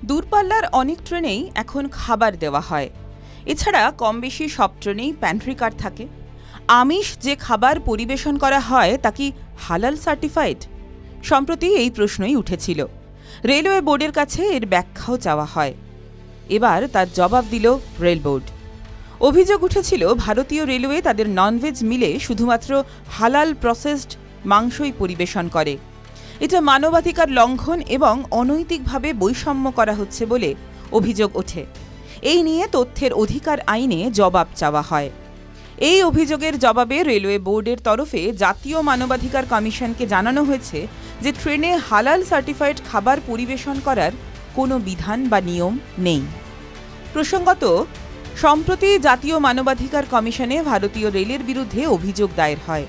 দূরপাল্লার অনেক ট্রেনেই এখন খাবার দেওয়া হয়। এছাড়া কম বেশি সব ট্রেনেই প্যান্ট্রি কার থাকে। আমিষ যে খাবার পরিবেশন করা হয় তা কি হালাল সার্টিফাইড? সম্প্রতি এই প্রশ্নই উঠেছিল। রেলওয়ে বোর্ডের কাছে এর ব্যাখ্যাও চাওয়া হয়। এবার তার জবাব দিল রেল বোর্ড। অভিযোগ উঠেছিল ভারতীয় রেলওয়ে তাদের ননভেজ মিলে শুধুমাত্র হালাল প্রসেসড মাংসই পরিবেশন করে। এটা মানবাধিকার লঙ্ঘন এবং অনৈতিকভাবে বৈষম্য করা হচ্ছে বলে অভিযোগ ওঠে। এই নিয়ে তথ্যের অধিকার আইনে জবাব চাওয়া হয়। এই অভিযোগের জবাবে রেলওয়ে বোর্ডের তরফে জাতীয় মানবাধিকার কমিশনকে জানানো হয়েছে যে ট্রেনে হালাল সার্টিফাইড খাবার পরিবেশন করার কোনো বিধান বা নিয়ম নেই। প্রসঙ্গত, সম্প্রতি জাতীয় মানবাধিকার কমিশনে ভারতীয় রেলের বিরুদ্ধে অভিযোগ দায়ের হয়।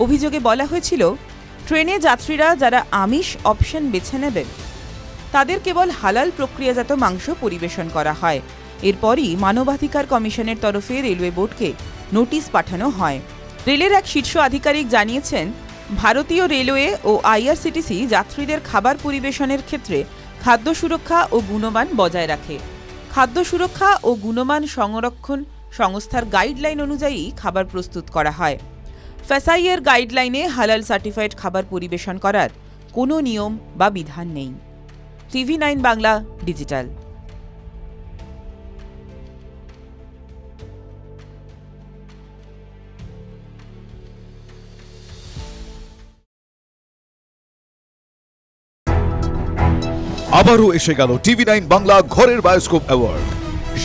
অভিযোগে বলা হয়েছিল, ট্রেনে যাত্রীরা যারা আমিষ অপশন বেছে নেবেন তাদের কেবল হালাল প্রক্রিয়াজাত মাংস পরিবেশন করা হয়। এরপরই মানবাধিকার কমিশনের তরফে রেলওয়ে বোর্ডকে নোটিশ পাঠানো হয়। রেলের এক শীর্ষ আধিকারিক জানিয়েছেন, ভারতীয় রেলওয়ে ও আইআরসিটিসি যাত্রীদের খাবার পরিবেশনের ক্ষেত্রে খাদ্য সুরক্ষা ও গুণমান বজায় রাখে। খাদ্য সুরক্ষা ও গুণমান সংরক্ষণ সংস্থার গাইডলাইন অনুযায়ী খাবার প্রস্তুত করা হয়। ফ্যাসাইয়ের গাইডলাইনে হালাল সার্টিফাইড খাবার পরিবেশন করার কোনো নিয়ম বা বিধান নেই। TV9 Bangla digital. আবারও এসে গেল TV9 বাংলা ঘরের বায়োস্কোপ অ্যাওয়ার্ড।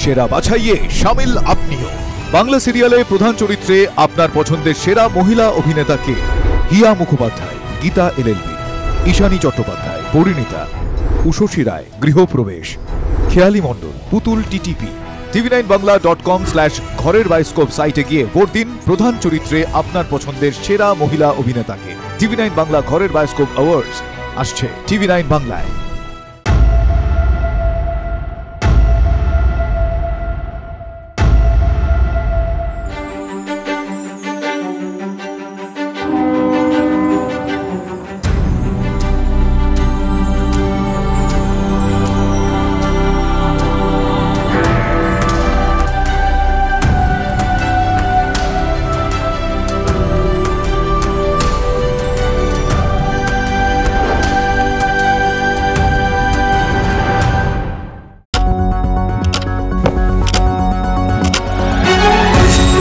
সেরা বাছাইয়ে শামিল আপনিও। বাংলা সিরিয়ালে প্রধান চরিত্রে আপনার পছন্দের সেরা মহিলা অভিনেতাকে হিয়া মুখোপাধ্যায়, গীতা LLB, ঈশানী চট্টোপাধ্যায়, পরিণীতা, উষসী রায়, গৃহপ্রবেশ, খেয়ালি মণ্ডল, পুতুল TTP। tv9bangla.com/ঘরের বায়োস্কোপ সাইটে গিয়ে ভোট দিন প্রধান চরিত্রে আপনার পছন্দের সেরা মহিলা অভিনেতাকে। TV9 বাংলা ঘরের বায়োস্কোপ অ্যাওয়ার্ডস আসছে TV9 বাংলায়।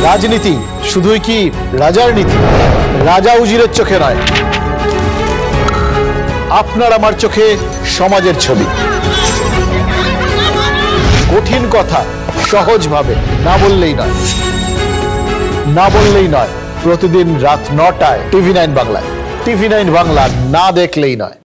রাজনীতি শুধুই কি রাজার নীতি? রাজা উজিরের চোখে নয়, আপনার আমার চোখে সমাজের ছবি। কঠিন কথা সহজভাবে না বললেই নয়। প্রতিদিন রাত 9টায় TV9 বাংলায়। TV9 বাংলা না দেখলেই নয়।